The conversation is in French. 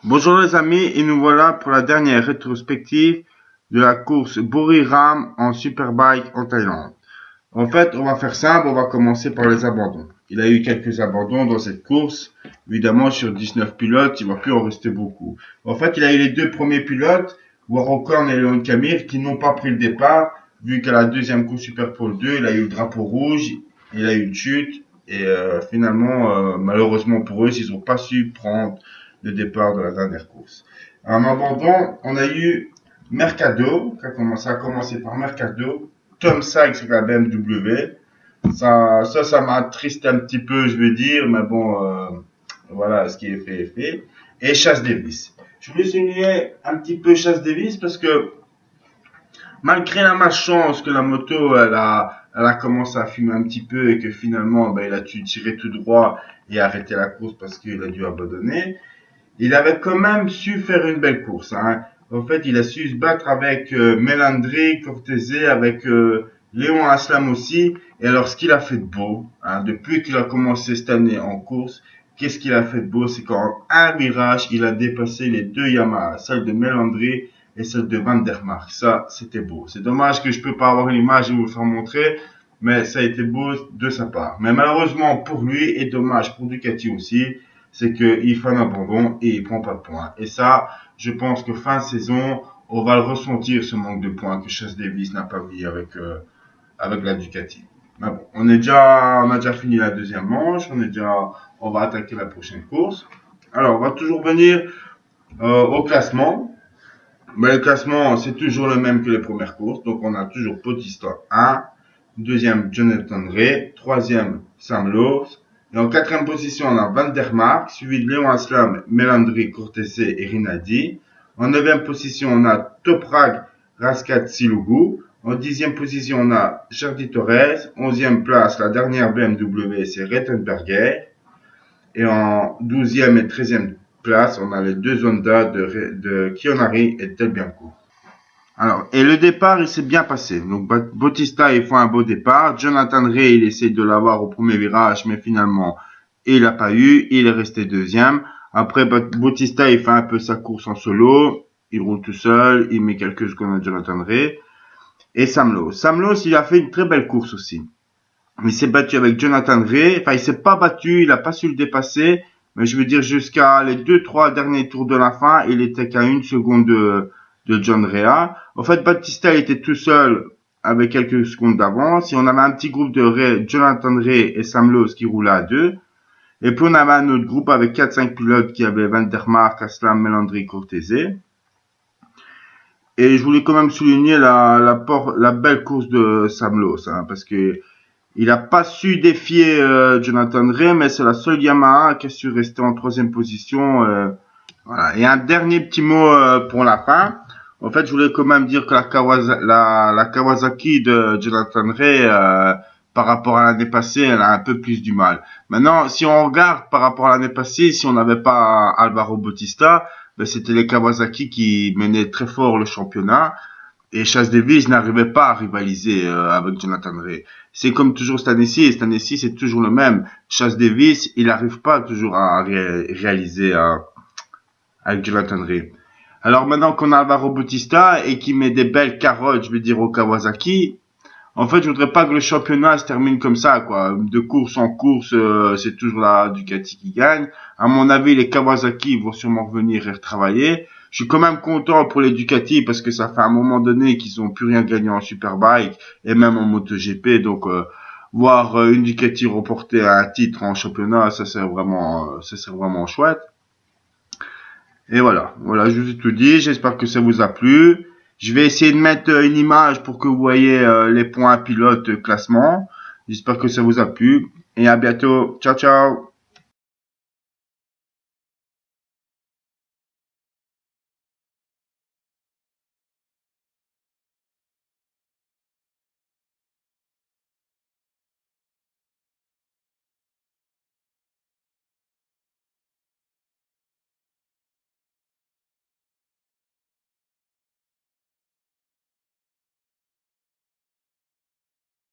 Bonjour les amis, et nous voilà pour la dernière rétrospective de la course Buriram en Superbike en Thaïlande. En fait, on va faire simple, on va commencer par les abandons. Il a eu quelques abandons dans cette course. Évidemment, sur 19 pilotes, il va plus en rester beaucoup. En fait, il a eu les deux premiers pilotes, Warocon et Léon Camille, qui n'ont pas pris le départ, vu qu'à la deuxième course Super Pole 2, il a eu le drapeau rouge, il a eu une chute, et finalement, malheureusement pour eux, ils n'ont pas su prendre le départ de la dernière course. En abandon, on a eu Mercado, ça a commencé par Mercado, Tom Sykes avec la BMW. Ça m'a attristé un petit peu, je veux dire, mais bon, voilà, ce qui est fait est fait. Et Chase Davis. Je voulais souligner un petit peu Chase Davis parce que malgré la malchance que la moto, elle a commencé à fumer un petit peu et que finalement, il a dû tirer tout droit et arrêter la course parce qu'il a dû abandonner. Il avait quand même su faire une belle course. Hein. En fait, il a su se battre avec Melandri, Cortese, avec Léon Aslam aussi. Et alors, ce qu'il a fait de beau, hein, depuis qu'il a commencé cette année en course, qu'est-ce qu'il a fait de beau? C'est qu'en un virage, il a dépassé les deux Yamaha, celle de Melandri et celle de Van der Mark. Ça, c'était beau. C'est dommage que je peux pas avoir une image et vous le faire montrer, mais ça a été beau de sa part. Mais malheureusement pour lui, et dommage pour Ducati aussi, c'est qu'il fait un abandon et il prend pas de points. Et ça, je pense que fin de saison, on va le ressentir, ce manque de points que Chase Davis n'a pas mis avec la Ducati. Mais bon, on a déjà fini la deuxième manche, on va attaquer la prochaine course. Alors, on va toujours venir au classement. Mais le classement, c'est toujours le même que les premières courses. Donc, on a toujours Bautista 1, deuxième Jonathan Rea, troisième Sam Lowe. Et en quatrième position, on a Van der Mark, suivi de Léon Aslam, Melandri, Cortese et Rinaldi. En neuvième position, on a Toprak Raskat Silougou. En dixième position, on a Jardy Torres. Onzième place, la dernière BMW, c'est Rettenberger. Et en douzième et treizième place, on a les deux Honda de Kionari et Telbianco. Alors, et le départ, il s'est bien passé. Donc, Bautista, il fait un beau départ. Jonathan Rea, il essaie de l'avoir au premier virage, mais finalement, il l'a pas eu. Il est resté deuxième. Après, Bautista, il fait un peu sa course en solo. Il roule tout seul. Il met quelques secondes à Jonathan Rea. Et Sam Lowe. Sam Lowe, il a fait une très belle course aussi. Il s'est battu avec Jonathan Rea. Enfin, il s'est pas battu. Il a pas su le dépasser. Mais je veux dire, jusqu'à les 2-3 derniers tours de la fin, il était qu'à une seconde de John Rea. En fait, Bautista était tout seul avec quelques secondes d'avance. Et on avait un petit groupe de Jonathan Rea et Sam Lowe qui roulaient à deux. Et puis on avait un autre groupe avec 4-5 pilotes qui avaient Van der Mark, Aslam, Melandri, Cortese. Et je voulais quand même souligner la belle course de Sam Lowe, hein, parce que il a pas su défier Jonathan Rea, mais c'est la seule Yamaha qui a su rester en troisième position. Voilà. Et un dernier petit mot pour la fin. En fait, je voulais quand même dire que la Kawasaki de Jonathan Rea, par rapport à l'année passée, elle a un peu plus du mal. Maintenant, si on regarde par rapport à l'année passée, si on n'avait pas Alvaro Bautista, ben, c'était les Kawasaki qui menaient très fort le championnat. Et Chase Davis n'arrivait pas à rivaliser avec Jonathan Rea. C'est comme toujours cette année-ci, et cette année-ci c'est toujours le même. Chase Davis, il n'arrive pas toujours à réaliser avec Jonathan Rea. Alors maintenant qu'on a Alvaro Bautista et qui met des belles carottes, je veux dire, au Kawasaki, en fait, je voudrais pas que le championnat se termine comme ça, quoi. De course en course, c'est toujours la Ducati qui gagne. À mon avis, les Kawasaki vont sûrement revenir et retravailler. Je suis quand même content pour les Ducati parce que ça fait un moment donné qu'ils ont plus rien gagné en Superbike et même en MotoGP. Donc, voir une Ducati remporter un titre en championnat, ça c'est vraiment chouette. Et voilà, je vous ai tout dit. J'espère que ça vous a plu. Je vais essayer de mettre une image pour que vous voyez les points pilote classement. J'espère que ça vous a plu. Et à bientôt. Ciao, ciao.